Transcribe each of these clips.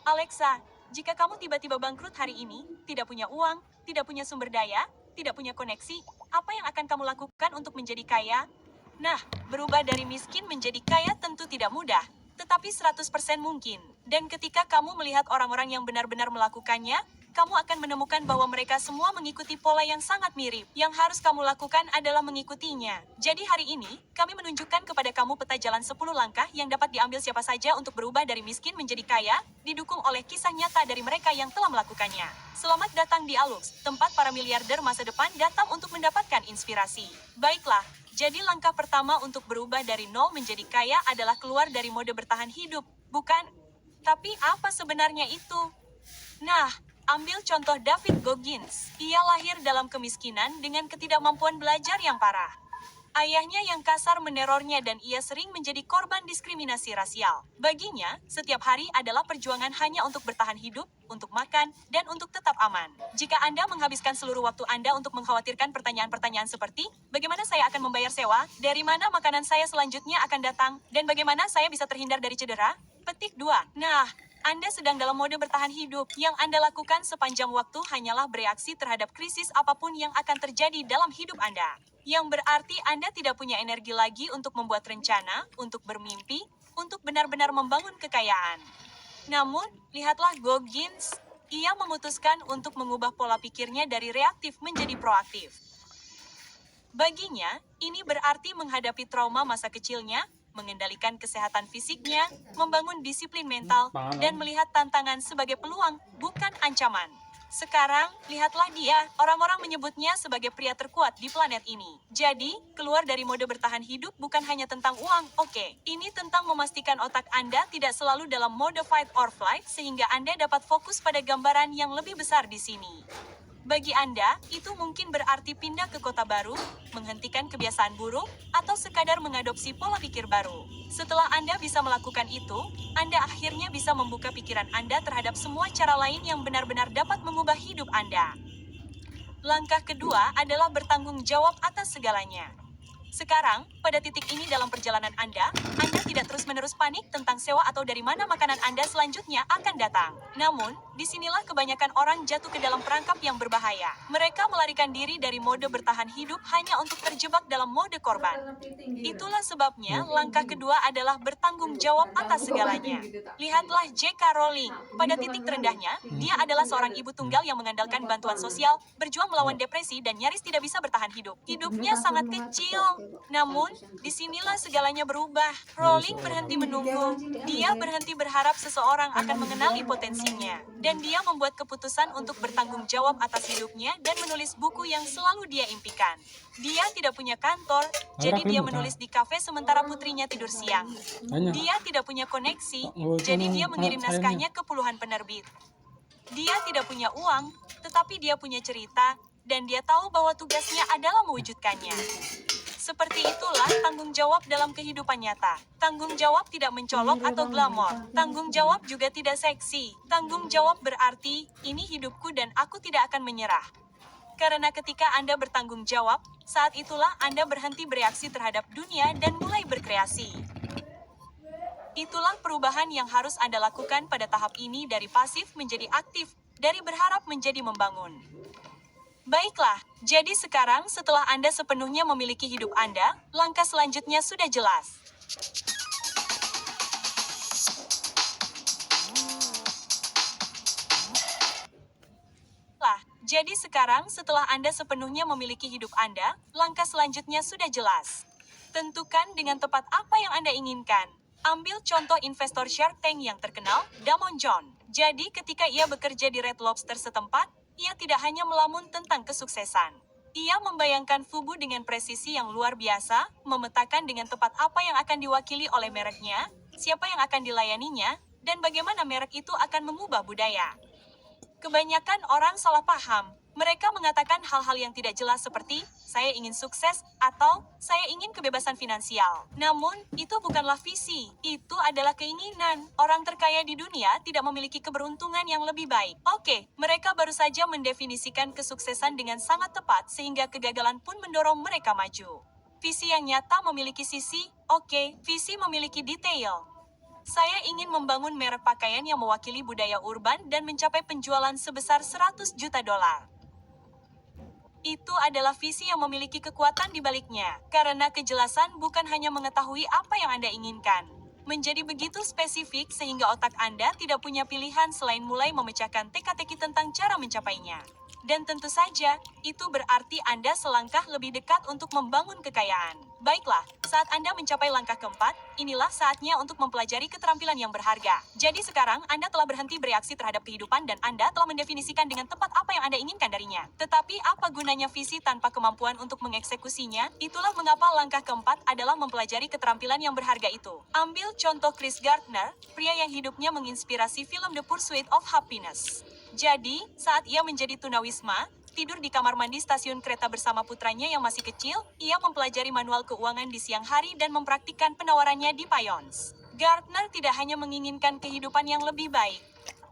Alexa, jika kamu tiba-tiba bangkrut hari ini, tidak punya uang, tidak punya sumber daya, tidak punya koneksi, apa yang akan kamu lakukan untuk menjadi kaya? Nah, berubah dari miskin menjadi kaya tentu tidak mudah, tetapi 100% mungkin. Dan ketika kamu melihat orang-orang yang benar-benar melakukannya, kamu akan menemukan bahwa mereka semua mengikuti pola yang sangat mirip. Yang harus kamu lakukan adalah mengikutinya. Jadi hari ini, kami menunjukkan kepada kamu peta jalan 10 langkah yang dapat diambil siapa saja untuk berubah dari miskin menjadi kaya, didukung oleh kisah nyata dari mereka yang telah melakukannya. Selamat datang di Alux, tempat para miliarder masa depan datang untuk mendapatkan inspirasi. Baiklah, jadi langkah pertama untuk berubah dari nol menjadi kaya adalah keluar dari mode bertahan hidup, bukan? Tapi apa sebenarnya itu? Nah, ambil contoh David Goggins. Ia lahir dalam kemiskinan dengan ketidakmampuan belajar yang parah. Ayahnya yang kasar menerornya dan ia sering menjadi korban diskriminasi rasial. Baginya, setiap hari adalah perjuangan hanya untuk bertahan hidup, untuk makan, dan untuk tetap aman. Jika Anda menghabiskan seluruh waktu Anda untuk mengkhawatirkan pertanyaan-pertanyaan seperti, bagaimana saya akan membayar sewa, dari mana makanan saya selanjutnya akan datang, dan bagaimana saya bisa terhindar dari cedera? Petik 2. Nah, Anda sedang dalam mode bertahan hidup. Yang Anda lakukan sepanjang waktu hanyalah bereaksi terhadap krisis apapun yang akan terjadi dalam hidup Anda. Yang berarti Anda tidak punya energi lagi untuk membuat rencana, untuk bermimpi, untuk benar-benar membangun kekayaan. Namun, lihatlah Goggins. Ia memutuskan untuk mengubah pola pikirnya dari reaktif menjadi proaktif. Baginya, ini berarti menghadapi trauma masa kecilnya, mengendalikan kesehatan fisiknya, membangun disiplin mental, dan melihat tantangan sebagai peluang, bukan ancaman. Sekarang, lihatlah dia, orang-orang menyebutnya sebagai pria terkuat di planet ini. Jadi, keluar dari mode bertahan hidup bukan hanya tentang uang, oke. Ini tentang memastikan otak Anda tidak selalu dalam mode fight or flight sehingga Anda dapat fokus pada gambaran yang lebih besar di sini. Bagi Anda, itu mungkin berarti pindah ke kota baru, menghentikan kebiasaan buruk, atau sekadar mengadopsi pola pikir baru. Setelah Anda bisa melakukan itu, Anda akhirnya bisa membuka pikiran Anda terhadap semua cara lain yang benar-benar dapat mengubah hidup Anda. Langkah kedua adalah bertanggung jawab atas segalanya. Sekarang, pada titik ini dalam perjalanan Anda tidak terus-menerus panik tentang sewa atau dari mana makanan Anda selanjutnya akan datang. Namun, disinilah kebanyakan orang jatuh ke dalam perangkap yang berbahaya. Mereka melarikan diri dari mode bertahan hidup hanya untuk terjebak dalam mode korban. Itulah sebabnya, langkah kedua adalah bertanggung jawab atas segalanya. Lihatlah J.K. Rowling. Pada titik terendahnya, dia adalah seorang ibu tunggal yang mengandalkan bantuan sosial, berjuang melawan depresi dan nyaris tidak bisa bertahan hidup. Hidupnya sangat kecil. Namun, disinilah segalanya berubah. Rowling berhenti menunggu. Dia berhenti berharap seseorang akan mengenali potensinya. Dan dia membuat keputusan untuk bertanggung jawab atas hidupnya dan menulis buku yang selalu dia impikan. Dia tidak punya kantor, jadi dia menulis di kafe sementara putrinya tidur siang. Dia tidak punya koneksi, jadi dia mengirim naskahnya ke puluhan penerbit. Dia tidak punya uang, tetapi dia punya cerita, dan dia tahu bahwa tugasnya adalah mewujudkannya. Seperti itulah tanggung jawab dalam kehidupan nyata. Tanggung jawab tidak mencolok atau glamor. Tanggung jawab juga tidak seksi. Tanggung jawab berarti, ini hidupku dan aku tidak akan menyerah. Karena ketika Anda bertanggung jawab, saat itulah Anda berhenti bereaksi terhadap dunia dan mulai berkreasi. Itulah perubahan yang harus Anda lakukan pada tahap ini dari pasif menjadi aktif, dari berharap menjadi membangun. Baiklah, jadi sekarang setelah Anda sepenuhnya memiliki hidup Anda, langkah selanjutnya sudah jelas. Jadi sekarang setelah Anda sepenuhnya memiliki hidup Anda, langkah selanjutnya sudah jelas. Tentukan dengan tepat apa yang Anda inginkan. Ambil contoh investor Shark Tank yang terkenal, Damon John. Jadi ketika ia bekerja di Red Lobster setempat, ia tidak hanya melamun tentang kesuksesan. Ia membayangkan Fubu dengan presisi yang luar biasa, memetakan dengan tepat apa yang akan diwakili oleh mereknya, siapa yang akan dilayaninya, dan bagaimana merek itu akan mengubah budaya. Kebanyakan orang salah paham. Mereka mengatakan hal-hal yang tidak jelas seperti, saya ingin sukses, atau, saya ingin kebebasan finansial. Namun, itu bukanlah visi. Itu adalah keinginan. Orang terkaya di dunia tidak memiliki keberuntungan yang lebih baik. Oke, mereka baru saja mendefinisikan kesuksesan dengan sangat tepat sehingga kegagalan pun mendorong mereka maju. Visi yang nyata memiliki sisi, visi memiliki detail. Saya ingin membangun merek pakaian yang mewakili budaya urban dan mencapai penjualan sebesar 100 juta dolar. Itu adalah visi yang memiliki kekuatan di baliknya, karena kejelasan bukan hanya mengetahui apa yang Anda inginkan. Menjadi begitu spesifik sehingga otak Anda tidak punya pilihan selain mulai memecahkan teka-teki tentang cara mencapainya. Dan tentu saja, itu berarti Anda selangkah lebih dekat untuk membangun kekayaan. Baiklah, saat Anda mencapai langkah keempat, inilah saatnya untuk mempelajari keterampilan yang berharga. Jadi sekarang Anda telah berhenti bereaksi terhadap kehidupan dan Anda telah mendefinisikan dengan tepat apa yang Anda inginkan darinya. Tetapi apa gunanya visi tanpa kemampuan untuk mengeksekusinya? Itulah mengapa langkah keempat adalah mempelajari keterampilan yang berharga itu. Ambil contoh Chris Gardner, pria yang hidupnya menginspirasi film The Pursuit of Happiness. Jadi, saat ia menjadi tunawisma, tidur di kamar mandi stasiun kereta bersama putranya yang masih kecil, ia mempelajari manual keuangan di siang hari dan mempraktikkan penawarannya di Payons. Gardner tidak hanya menginginkan kehidupan yang lebih baik.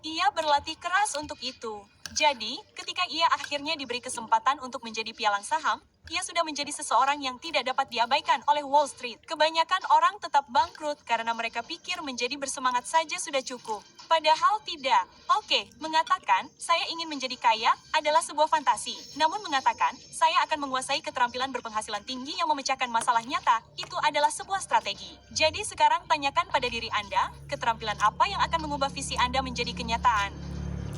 Ia berlatih keras untuk itu. Jadi, ketika ia akhirnya diberi kesempatan untuk menjadi pialang saham, ia sudah menjadi seseorang yang tidak dapat diabaikan oleh Wall Street. Kebanyakan orang tetap bangkrut karena mereka pikir menjadi bersemangat saja sudah cukup. Padahal tidak. Oke, mengatakan, saya ingin menjadi kaya, adalah sebuah fantasi. Namun mengatakan, saya akan menguasai keterampilan berpenghasilan tinggi yang memecahkan masalah nyata, itu adalah sebuah strategi. Jadi sekarang tanyakan pada diri Anda, keterampilan apa yang akan mengubah visi Anda menjadi kenyataan?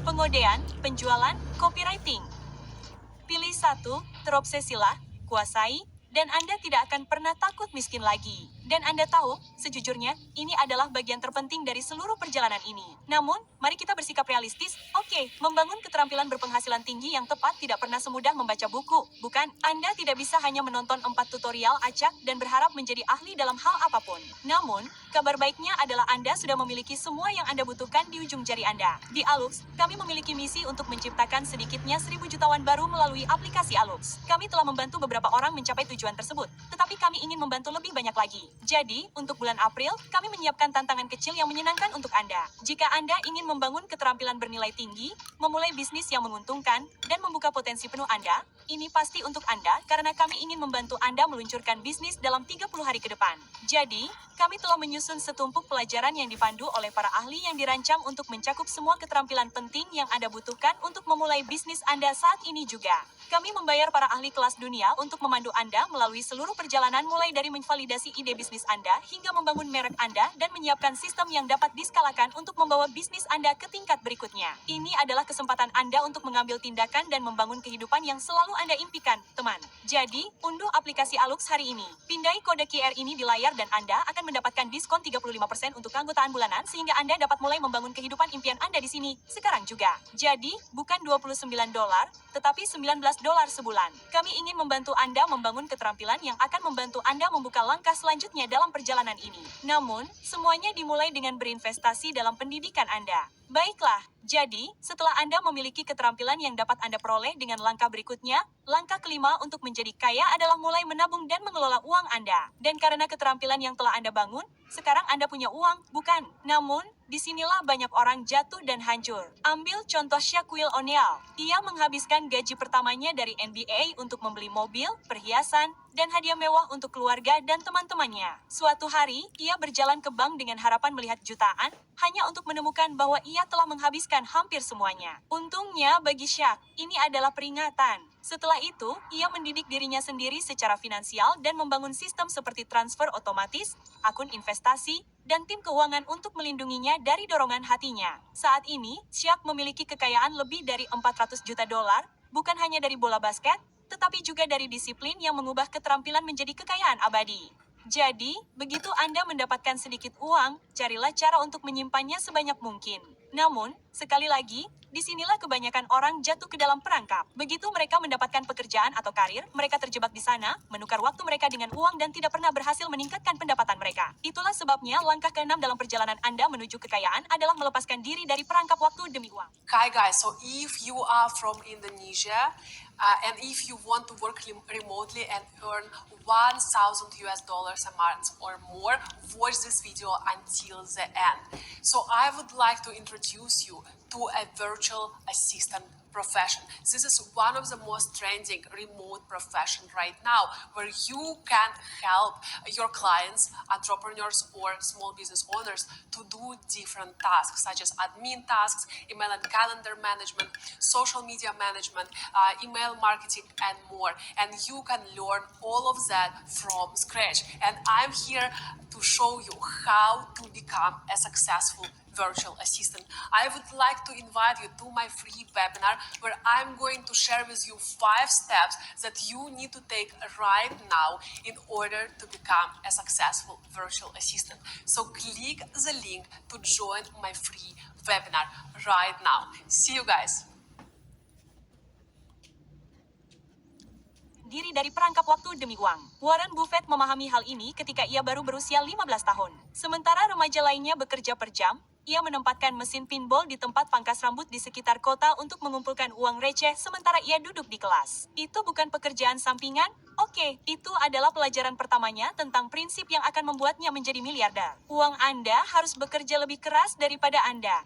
Pengodean, penjualan, copywriting. Pilih satu, terobsesilah, kuasai, dan Anda tidak akan pernah takut miskin lagi. Dan Anda tahu, sejujurnya, ini adalah bagian terpenting dari seluruh perjalanan ini. Namun, mari kita bersikap realistis. Oke, membangun keterampilan berpenghasilan tinggi yang tepat tidak pernah semudah membaca buku, bukan? Anda tidak bisa hanya menonton 4 tutorial acak dan berharap menjadi ahli dalam hal apapun. Namun, kabar baiknya adalah Anda sudah memiliki semua yang Anda butuhkan di ujung jari Anda. Di Alux, kami memiliki misi untuk menciptakan sedikitnya 1000 jutawan baru melalui aplikasi Alux. Kami telah membantu beberapa orang mencapai tujuan tersebut, tetapi kami ingin membantu lebih banyak lagi. Jadi, untuk bulan April, kami menyiapkan tantangan kecil yang menyenangkan untuk Anda. Jika Anda ingin membangun keterampilan bernilai tinggi, memulai bisnis yang menguntungkan, dan membuka potensi penuh Anda, ini pasti untuk Anda karena kami ingin membantu Anda meluncurkan bisnis dalam 30 hari ke depan. Jadi, kami telah menyusun setumpuk pelajaran yang dipandu oleh para ahli yang dirancang untuk mencakup semua keterampilan penting yang Anda butuhkan untuk memulai bisnis Anda saat ini juga. Kami membayar para ahli kelas dunia untuk memandu Anda melalui seluruh perjalanan mulai dari memvalidasi ide bisnis Anda hingga membangun merek Anda dan menyiapkan sistem yang dapat diskalakan untuk membawa bisnis Anda ke tingkat berikutnya. Ini adalah kesempatan Anda untuk mengambil tindakan dan membangun kehidupan yang selalu Anda impikan, teman. Jadi, unduh aplikasi Alux hari ini. Pindai kode QR ini di layar dan Anda akan mendapatkan diskon 35% untuk keanggotaan bulanan sehingga Anda dapat mulai membangun kehidupan impian Anda di sini, sekarang juga. Jadi, bukan $29, tetapi $19 sebulan. Kami ingin membantu Anda membangun keterampilan yang akan membantu Anda membuka langkah selanjutnya dalam perjalanan ini. Namun, semuanya dimulai dengan berinvestasi dalam pendidikan Anda. Baiklah, jadi, setelah Anda memiliki keterampilan yang dapat Anda peroleh dengan langkah berikutnya, langkah kelima untuk menjadi kaya adalah mulai menabung dan mengelola uang Anda. Dan karena keterampilan yang telah Anda bangun, sekarang Anda punya uang, bukan? Namun, disinilah banyak orang jatuh dan hancur. Ambil contoh Shaquille O'Neal. Ia menghabiskan gaji pertamanya dari NBA untuk membeli mobil, perhiasan, dan hadiah mewah untuk keluarga dan teman-temannya. Suatu hari, ia berjalan ke bank dengan harapan melihat jutaan, hanya untuk menemukan bahwa ia telah menghabiskan hampir semuanya. Untungnya bagi Shaq, ini adalah peringatan. Setelah itu, ia mendidik dirinya sendiri secara finansial dan membangun sistem seperti transfer otomatis, akun investasi, dan tim keuangan untuk melindunginya dari dorongan hatinya. Saat ini, Shaq memiliki kekayaan lebih dari $400 juta, bukan hanya dari bola basket, tetapi juga dari disiplin yang mengubah keterampilan menjadi kekayaan abadi. Jadi, begitu Anda mendapatkan sedikit uang, carilah cara untuk menyimpannya sebanyak mungkin. Namun, sekali lagi, disinilah kebanyakan orang jatuh ke dalam perangkap. Begitu mereka mendapatkan pekerjaan atau karir, mereka terjebak di sana, menukar waktu mereka dengan uang dan tidak pernah berhasil meningkatkan pendapatan mereka. Itulah sebabnya langkah ke-6 dalam perjalanan Anda menuju kekayaan adalah melepaskan diri dari perangkap waktu demi uang. Hi guys, so if you are from Indonesia and if you want to work remotely and earn $1,000 a month or more, watch this video until the end. So I would like to introduce you to a virtual assistant profession. This is one of the most trending remote profession right now, where you can help your clients, entrepreneurs, or small business owners to do different tasks, such as admin tasks, email and calendar management, social media management, email marketing, and more. And you can learn all of that from scratch. And I'm here to show you how to become a successful virtual assistant. I would like to invite you to my free webinar where I'm going to share with you 5 steps that you need to take right now in order to become a successful virtual assistant. So click the link to join my free webinar right now. See you guys. Diri dari perangkap waktu demi uang. Warren Buffett memahami hal ini ketika ia baru berusia 15 tahun. Sementara remaja lainnya bekerja per jam, ia menempatkan mesin pinball di tempat pangkas rambut di sekitar kota untuk mengumpulkan uang receh sementara ia duduk di kelas. Itu bukan pekerjaan sampingan? Oke, itu adalah pelajaran pertamanya tentang prinsip yang akan membuatnya menjadi miliarder. Uang Anda harus bekerja lebih keras daripada Anda.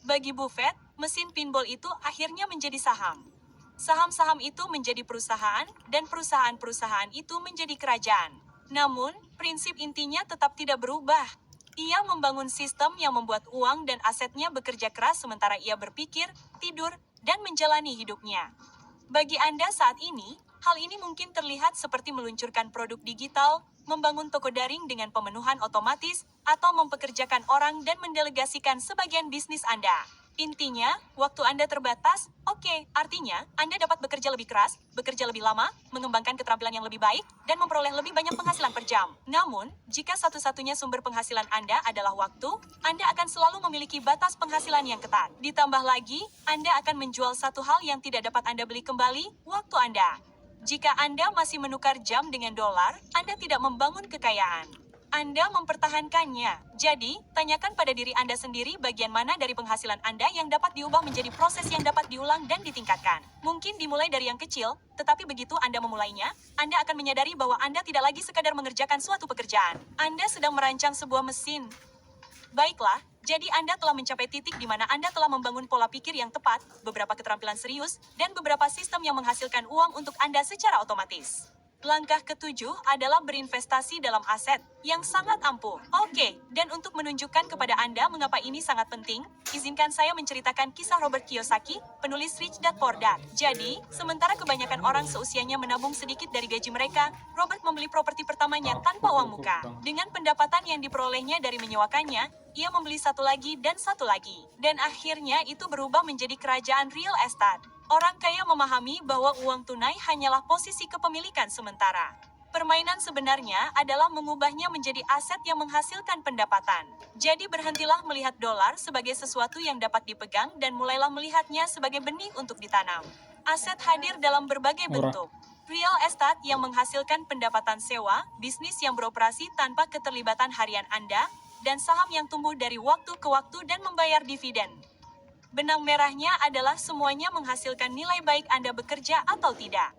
Bagi Buffett, mesin pinball itu akhirnya menjadi saham. Saham-saham itu menjadi perusahaan, dan perusahaan-perusahaan itu menjadi kerajaan. Namun, prinsip intinya tetap tidak berubah. Ia membangun sistem yang membuat uang dan asetnya bekerja keras sementara ia berpikir, tidur, dan menjalani hidupnya. Bagi Anda saat ini, hal ini mungkin terlihat seperti meluncurkan produk digital, membangun toko daring dengan pemenuhan otomatis, atau mempekerjakan orang dan mendelegasikan sebagian bisnis Anda. Intinya, waktu Anda terbatas, oke, artinya Anda dapat bekerja lebih keras, bekerja lebih lama, mengembangkan keterampilan yang lebih baik, dan memperoleh lebih banyak penghasilan per jam. Namun, jika satu-satunya sumber penghasilan Anda adalah waktu, Anda akan selalu memiliki batas penghasilan yang ketat. Ditambah lagi, Anda akan menjual satu hal yang tidak dapat Anda beli kembali, waktu Anda. Jika Anda masih menukar jam dengan dolar, Anda tidak membangun kekayaan. Anda mempertahankannya. Jadi, tanyakan pada diri Anda sendiri bagian mana dari penghasilan Anda yang dapat diubah menjadi proses yang dapat diulang dan ditingkatkan. Mungkin dimulai dari yang kecil, tetapi begitu Anda memulainya, Anda akan menyadari bahwa Anda tidak lagi sekadar mengerjakan suatu pekerjaan. Anda sedang merancang sebuah mesin. Baiklah, jadi Anda telah mencapai titik di mana Anda telah membangun pola pikir yang tepat, beberapa keterampilan serius, dan beberapa sistem yang menghasilkan uang untuk Anda secara otomatis. Langkah ketujuh adalah berinvestasi dalam aset yang sangat ampuh. Oke, dan untuk menunjukkan kepada Anda mengapa ini sangat penting, izinkan saya menceritakan kisah Robert Kiyosaki, penulis Rich Dad Poor Dad. Jadi, sementara kebanyakan orang seusianya menabung sedikit dari gaji mereka, Robert membeli properti pertamanya tanpa uang muka. Dengan pendapatan yang diperolehnya dari menyewakannya, ia membeli satu lagi dan satu lagi. Dan akhirnya itu berubah menjadi kerajaan real estate. Orang kaya memahami bahwa uang tunai hanyalah posisi kepemilikan sementara. Permainan sebenarnya adalah mengubahnya menjadi aset yang menghasilkan pendapatan. Jadi berhentilah melihat dolar sebagai sesuatu yang dapat dipegang dan mulailah melihatnya sebagai benih untuk ditanam. Aset hadir dalam berbagai bentuk. Real estate yang menghasilkan pendapatan sewa, bisnis yang beroperasi tanpa keterlibatan harian Anda, dan saham yang tumbuh dari waktu ke waktu dan membayar dividen. Benang merahnya adalah semuanya menghasilkan nilai baik Anda bekerja atau tidak.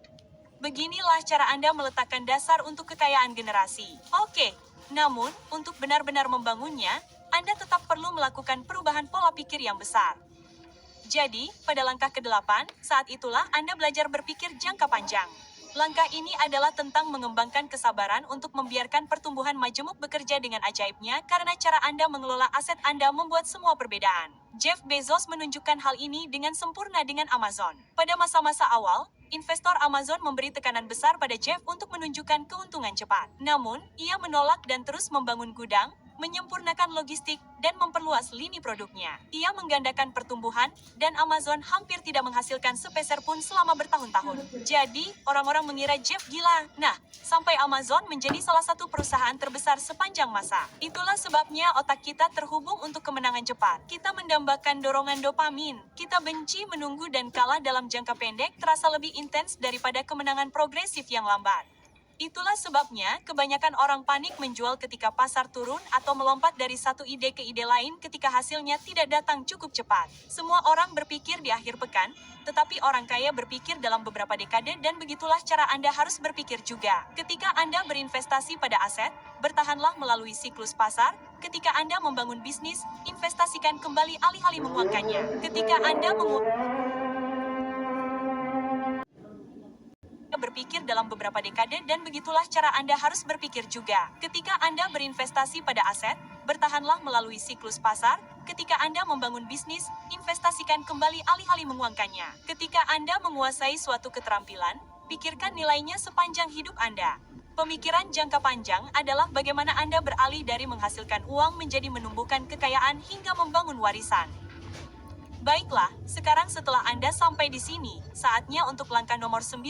Beginilah cara Anda meletakkan dasar untuk kekayaan generasi. Oke, namun, untuk benar-benar membangunnya, Anda tetap perlu melakukan perubahan pola pikir yang besar. Jadi, pada langkah ke-8, saat itulah Anda belajar berpikir jangka panjang. Langkah ini adalah tentang mengembangkan kesabaran untuk membiarkan pertumbuhan majemuk bekerja dengan ajaibnya karena cara Anda mengelola aset Anda membuat semua perbedaan. Jeff Bezos menunjukkan hal ini dengan sempurna dengan Amazon. Pada masa-masa awal, investor Amazon memberi tekanan besar pada Jeff untuk menunjukkan keuntungan cepat. Namun, ia menolak dan terus membangun gudang, menyempurnakan logistik, dan memperluas lini produknya. Ia menggandakan pertumbuhan, dan Amazon hampir tidak menghasilkan sepeser pun selama bertahun-tahun. Jadi, orang-orang mengira Jeff gila. Nah, sampai Amazon menjadi salah satu perusahaan terbesar sepanjang masa. Itulah sebabnya otak kita terhubung untuk kemenangan cepat. Kita mendambakan dorongan dopamin. Kita benci menunggu dan kalah dalam jangka pendek terasa lebih intens daripada kemenangan progresif yang lambat. Itulah sebabnya kebanyakan orang panik menjual ketika pasar turun atau melompat dari satu ide ke ide lain ketika hasilnya tidak datang cukup cepat. Semua orang berpikir di akhir pekan, tetapi orang kaya berpikir dalam beberapa dekade dan begitulah cara Anda harus berpikir juga. Ketika Anda berinvestasi pada aset, bertahanlah melalui siklus pasar. Ketika Anda membangun bisnis, investasikan kembali alih-alih menguangkannya. Ketika Anda berpikir dalam beberapa dekade dan begitulah cara Anda harus berpikir juga. Ketika Anda berinvestasi pada aset, bertahanlah melalui siklus pasar. Ketika Anda membangun bisnis, investasikan kembali alih-alih menguangkannya. Ketika Anda menguasai suatu keterampilan, pikirkan nilainya sepanjang hidup Anda. Pemikiran jangka panjang adalah bagaimana Anda beralih dari menghasilkan uang menjadi menumbuhkan kekayaan hingga membangun warisan. Baiklah, sekarang setelah Anda sampai di sini, saatnya untuk langkah nomor 9,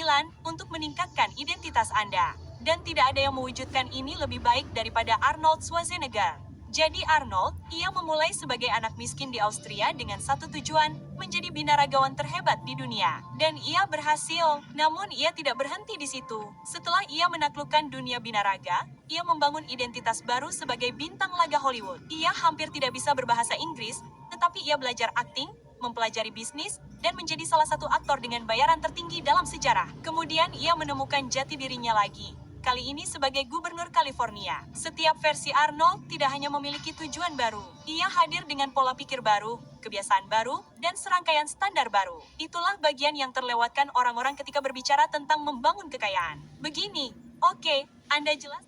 untuk meningkatkan identitas Anda. Dan tidak ada yang mewujudkan ini lebih baik daripada Arnold Schwarzenegger. Jadi Arnold, ia memulai sebagai anak miskin di Austria dengan satu tujuan, menjadi binaragawan terhebat di dunia. Dan ia berhasil, namun ia tidak berhenti di situ. Setelah ia menaklukkan dunia binaraga, ia membangun identitas baru sebagai bintang laga Hollywood. Ia hampir tidak bisa berbahasa Inggris, tetapi ia belajar akting, mempelajari bisnis, dan menjadi salah satu aktor dengan bayaran tertinggi dalam sejarah. Kemudian ia menemukan jati dirinya lagi. Kali ini sebagai gubernur California. Setiap versi Arnold tidak hanya memiliki tujuan baru. Ia hadir dengan pola pikir baru, kebiasaan baru, dan serangkaian standar baru. Itulah bagian yang terlewatkan orang-orang ketika berbicara tentang membangun kekayaan. Begini, oke, Anda jelas?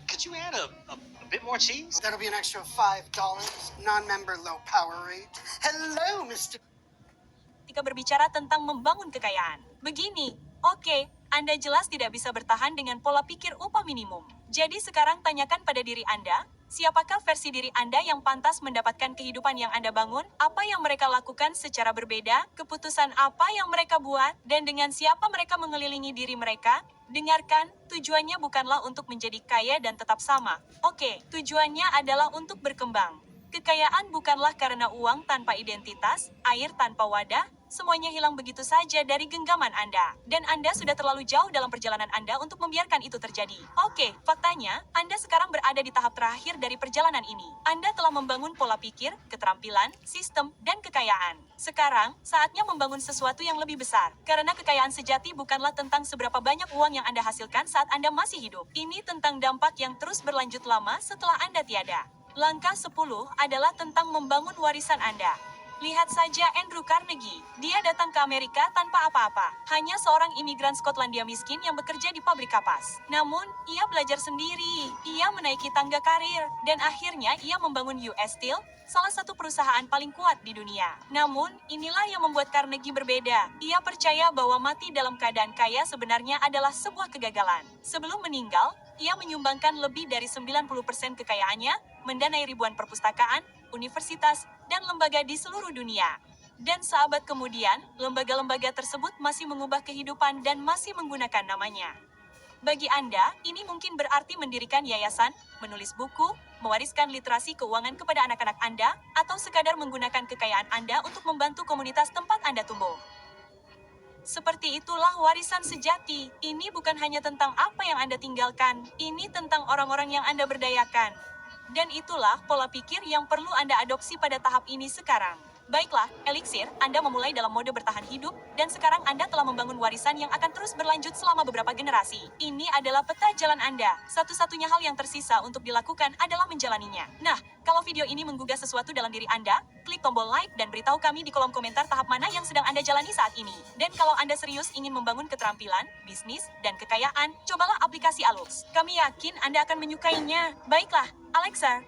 Could you add a bit more cheese? That'll be an extra $5. Non-member low power rate. Hello, Mr. Ketika berbicara tentang membangun kekayaan. Begini, oke, Anda jelas tidak bisa bertahan dengan pola pikir upah minimum. Jadi sekarang tanyakan pada diri Anda, siapakah versi diri Anda yang pantas mendapatkan kehidupan yang Anda bangun? Apa yang mereka lakukan secara berbeda? Keputusan apa yang mereka buat? Dan dengan siapa mereka mengelilingi diri mereka? Dengarkan, tujuannya bukanlah untuk menjadi kaya dan tetap sama. Oke, tujuannya adalah untuk berkembang. Kekayaan bukanlah karena uang tanpa identitas, air tanpa wadah, semuanya hilang begitu saja dari genggaman Anda. Dan Anda sudah terlalu jauh dalam perjalanan Anda untuk membiarkan itu terjadi. Oke, faktanya, Anda sekarang berada di tahap terakhir dari perjalanan ini. Anda telah membangun pola pikir, keterampilan, sistem, dan kekayaan. Sekarang, saatnya membangun sesuatu yang lebih besar. Karena kekayaan sejati bukanlah tentang seberapa banyak uang yang Anda hasilkan saat Anda masih hidup. Ini tentang dampak yang terus berlanjut lama setelah Anda tiada. Langkah 10 adalah tentang membangun warisan Anda. Lihat saja Andrew Carnegie. Dia datang ke Amerika tanpa apa-apa. Hanya seorang imigran Skotlandia miskin yang bekerja di pabrik kapas. Namun, ia belajar sendiri. Ia menaiki tangga karir. Dan akhirnya ia membangun US Steel, salah satu perusahaan paling kuat di dunia. Namun, inilah yang membuat Carnegie berbeda. Ia percaya bahwa mati dalam keadaan kaya sebenarnya adalah sebuah kegagalan. Sebelum meninggal, ia menyumbangkan lebih dari 90% kekayaannya, mendanai ribuan perpustakaan, universitas, dan lembaga di seluruh dunia. Dan seabad kemudian, lembaga-lembaga tersebut masih mengubah kehidupan dan masih menggunakan namanya. Bagi Anda, ini mungkin berarti mendirikan yayasan, menulis buku, mewariskan literasi keuangan kepada anak-anak Anda, atau sekadar menggunakan kekayaan Anda untuk membantu komunitas tempat Anda tumbuh. Seperti itulah warisan sejati. Ini bukan hanya tentang apa yang Anda tinggalkan, ini tentang orang-orang yang Anda berdayakan. Dan itulah pola pikir yang perlu Anda adopsi pada tahap ini sekarang. Baiklah, Elixir, Anda memulai dalam mode bertahan hidup, dan sekarang Anda telah membangun warisan yang akan terus berlanjut selama beberapa generasi. Ini adalah peta jalan Anda. Satu-satunya hal yang tersisa untuk dilakukan adalah menjalaninya. Nah, kalau video ini menggugah sesuatu dalam diri Anda, klik tombol like dan beritahu kami di kolom komentar tahap mana yang sedang Anda jalani saat ini. Dan kalau Anda serius ingin membangun keterampilan, bisnis, dan kekayaan, cobalah aplikasi Alux. Kami yakin Anda akan menyukainya. Baiklah, Alexa,